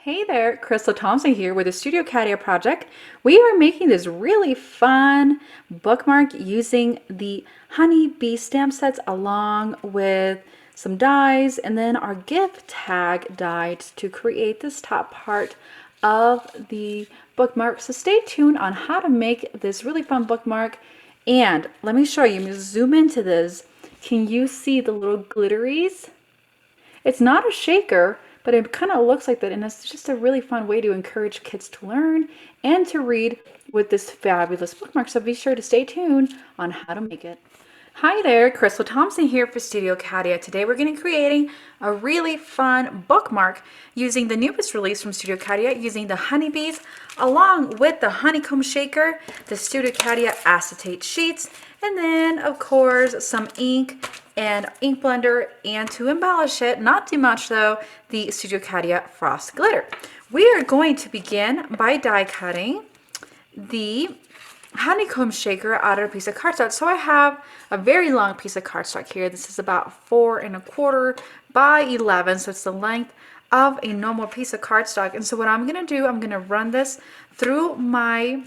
Hey there, Crystal Thompson here with the Studio Cadia project. We are making this really fun bookmark using the honey bee stamp sets along with some dies and then our gift tag die to create this top part of the bookmark. So stay tuned on how to make this really fun bookmark. And let me show you, I'm going to zoom into this. Can you see the little glitteries? It's not a shaker, but it kind of looks like that, and it's just a really fun way to encourage kids to learn and to read with this fabulous bookmark. So be sure to stay tuned on how to make it. Hi there, Crystal Thompson here for Studio Cadia. Today we're going to be creating a really fun bookmark using the newest release from Studio Cadia, using the honeybees along with the honeycomb shaker, the Studio Cadia acetate sheets, and then of course some ink and ink blender, and to embellish it, not too much though, the Studio Cadia frost glitter. We are going to begin by die cutting the honeycomb shaker out of a piece of cardstock. So I have a very long piece of cardstock here. This is about 4 1/4 by 11, so it's the length of a normal piece of cardstock. And so what I'm going to do, I'm going to run this through my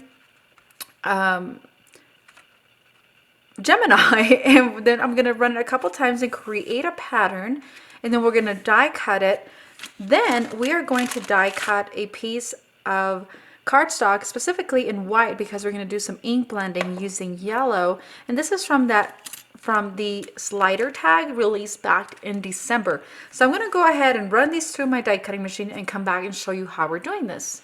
Gemini, and then I'm going to run it a couple times and create a pattern, and then we're going to die cut it. Then we are going to die cut a piece of cardstock, specifically in white, because we're going to do some ink blending using yellow. And this is from the slider tag released back in December. So I'm going to go ahead and run these through my die cutting machine and come back and show you how we're doing this.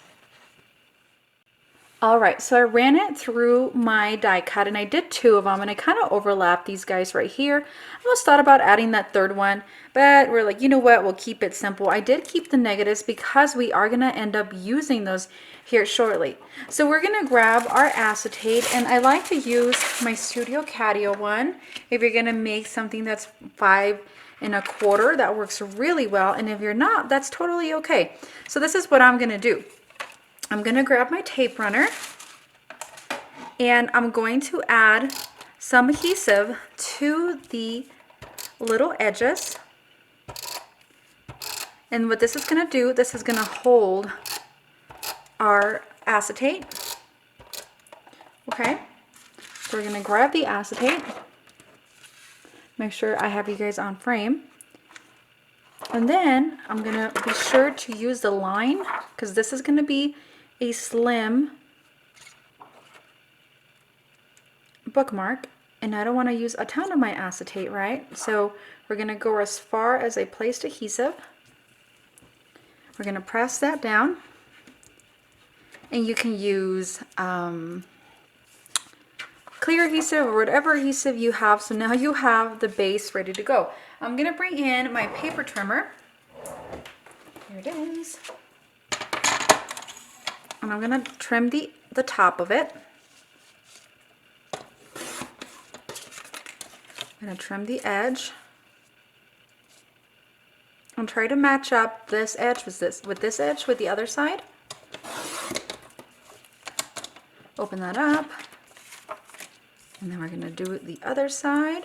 All right, so I ran it through my die cut, and I did 2 of them, and I kind of overlapped these guys right here. I almost thought about adding that third one, but we're like, you know what, we'll keep it simple. I did keep the negatives because we are gonna end up using those here shortly. So we're gonna grab our acetate, and I like to use my Studio Cadia one. If you're gonna make something that's 5 1/4, that works really well, and if you're not, that's totally okay. So this is what I'm gonna do. I'm going to grab my tape runner, and I'm going to add some adhesive to the little edges. And what this is going to do, this is going to hold our acetate. Okay, so we're going to grab the acetate. Make sure I have you guys on frame. And then I'm going to be sure to use the line, because this is going to be a slim bookmark, and I don't want to use a ton of my acetate, right? So we're going to go as far as I placed adhesive. We're going to press that down, and you can use clear adhesive or whatever adhesive you have. So now you have the base ready to go. I'm going to bring in my paper trimmer. Here it is. And I'm going to trim the top of it. I'm going to trim the edge. And try to match up this edge with this edge with the other side. Open that up. And then we're going to do the other side.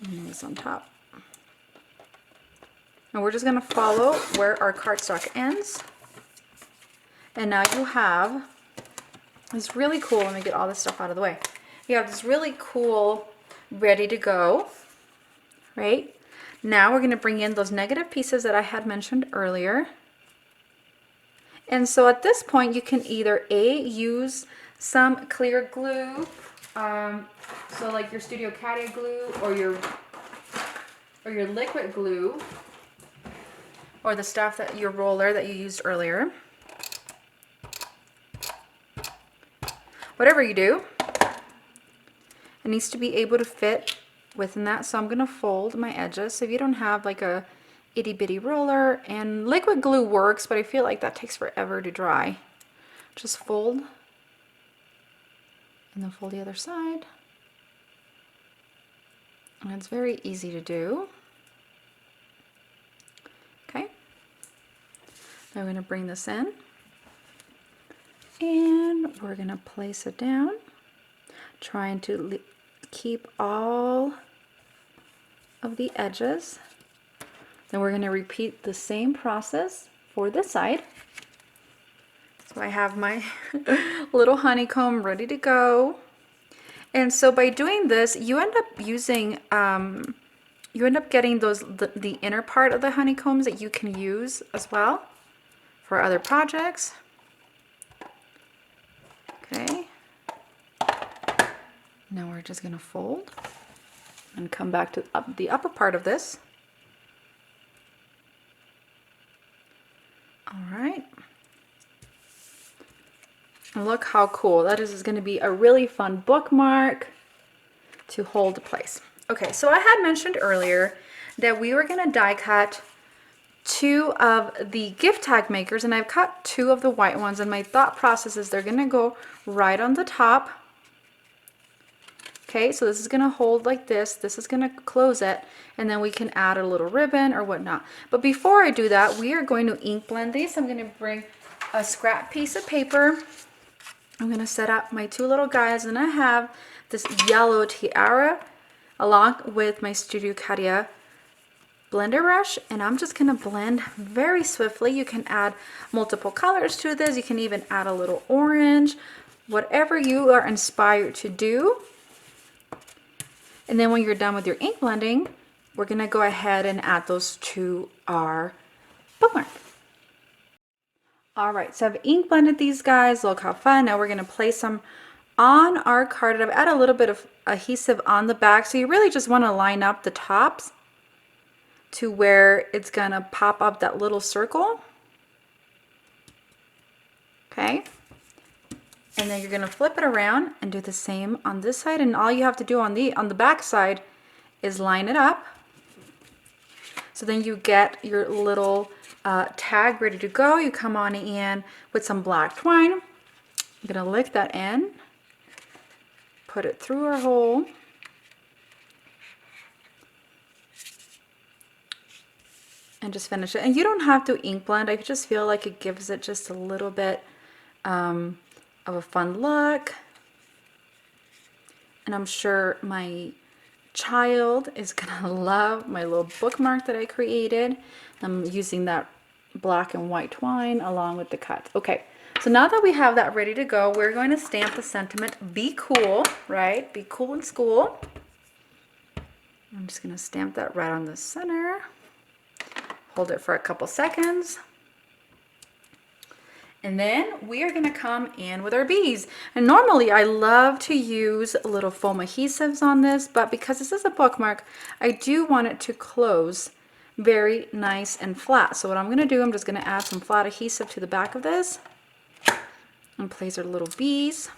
And this on top. And we're just going to follow where our cardstock ends. And now you have this really cool, let me get all this stuff out of the way. You have this really cool, ready to go, right? Now we're going to bring in those negative pieces that I had mentioned earlier. And so at this point, you can either use some clear glue, so like your Studio Cadia glue or your liquid glue, or the stuff that your roller that you used earlier. Whatever you do, it needs to be able to fit within that. So I'm going to fold my edges. So if you don't have like a itty bitty roller, and liquid glue works, but I feel like that takes forever to dry. Just fold, and then fold the other side. And it's very easy to do. Okay. Now we're going to bring this in. And we're going to place it down, trying to keep all of the edges. Then we're going to repeat the same process for this side. So I have my little honeycomb ready to go. And so by doing this, you end up using, you end up getting the inner part of the honeycombs that you can use as well for other projects. Okay. Now we're just going to fold and come back to the upper part of this. All right. And look how cool. That is going to be a really fun bookmark to hold place. Okay, so I had mentioned earlier that we were going to die cut 2 of the gift tag makers, and I've cut 2 of the white ones, and my thought process is they're going to go right on the top. Okay, so this is going to hold like this. This is going to close it, and then we can add a little ribbon or whatnot. But before I do that, we are going to ink blend these. I'm going to bring a scrap piece of paper. I'm going to set up my 2 little guys, and I have this yellow tiara along with my Studio Cadia blender brush, and I'm just going to blend very swiftly. You can add multiple colors to this. You can even add a little orange, whatever you are inspired to do. And then when you're done with your ink blending, we're going to go ahead and add those to our bookmark. All right, so I've ink blended these guys. Look how fun. Now we're going to place them on our card. I've added a little bit of adhesive on the back, so you really just want to line up the tops to where it's going to pop up that little circle. Okay. And then you're going to flip it around and do the same on this side, and all you have to do on the back side is line it up. So then you get your little tag ready to go. You come on in with some black twine. I'm going to lick that in, put it through our hole, and just finish it. And you don't have to ink blend. I just feel like it gives it just a little bit of a fun look. And I'm sure my child is gonna love my little bookmark that I created. I'm using that black and white twine along with the cut. Okay, so now that we have that ready to go, we're going to stamp the sentiment, be cool, right? Be cool in school. I'm just gonna stamp that right on the center. Hold it for a couple seconds. And then we are going to come in with our bees. And normally I love to use little foam adhesives on this, but because this is a bookmark, I do want it to close very nice and flat. So what I'm going to do, I'm just going to add some flat adhesive to the back of this and place our little bees.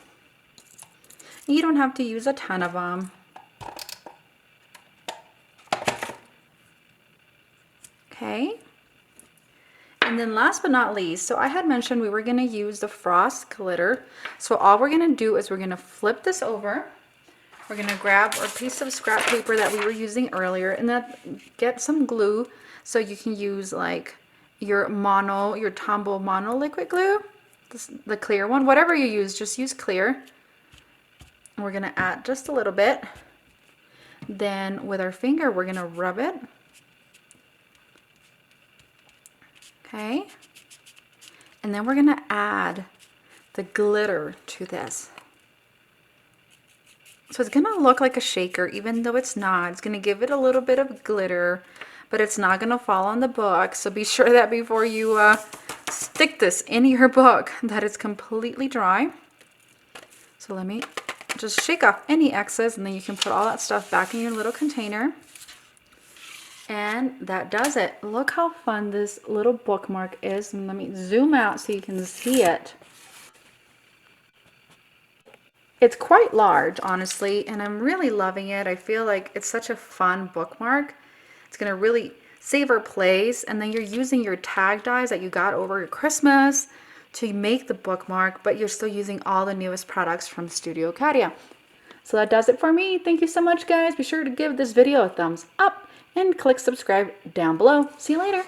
You don't have to use a ton of them. Okay. And then last but not least, so I had mentioned we were going to use the frost glitter. So all we're going to do is we're going to flip this over. We're going to grab a piece of scrap paper that we were using earlier, and then get some glue. So you can use like your Tombow mono liquid glue, the clear one, whatever you use, just use clear. And we're going to add just a little bit. Then with our finger, we're going to rub it. Okay, and then we're going to add the glitter to this. So it's going to look like a shaker, even though it's not. It's going to give it a little bit of glitter, but it's not going to fall on the book. So be sure that before you stick this in your book, that it's completely dry. So let me just shake off any excess, and then you can put all that stuff back in your little container. And that does it. Look how fun this little bookmark is. And let me zoom out so you can see it. It's quite large, honestly, and I'm really loving it. I feel like it's such a fun bookmark. It's going to really save our place. And then you're using your tag dies that you got over your Christmas to make the bookmark, but you're still using all the newest products from Studio Cadia. So that does it for me. Thank you so much, guys. Be sure to give this video a thumbs up and click subscribe down below. See you later.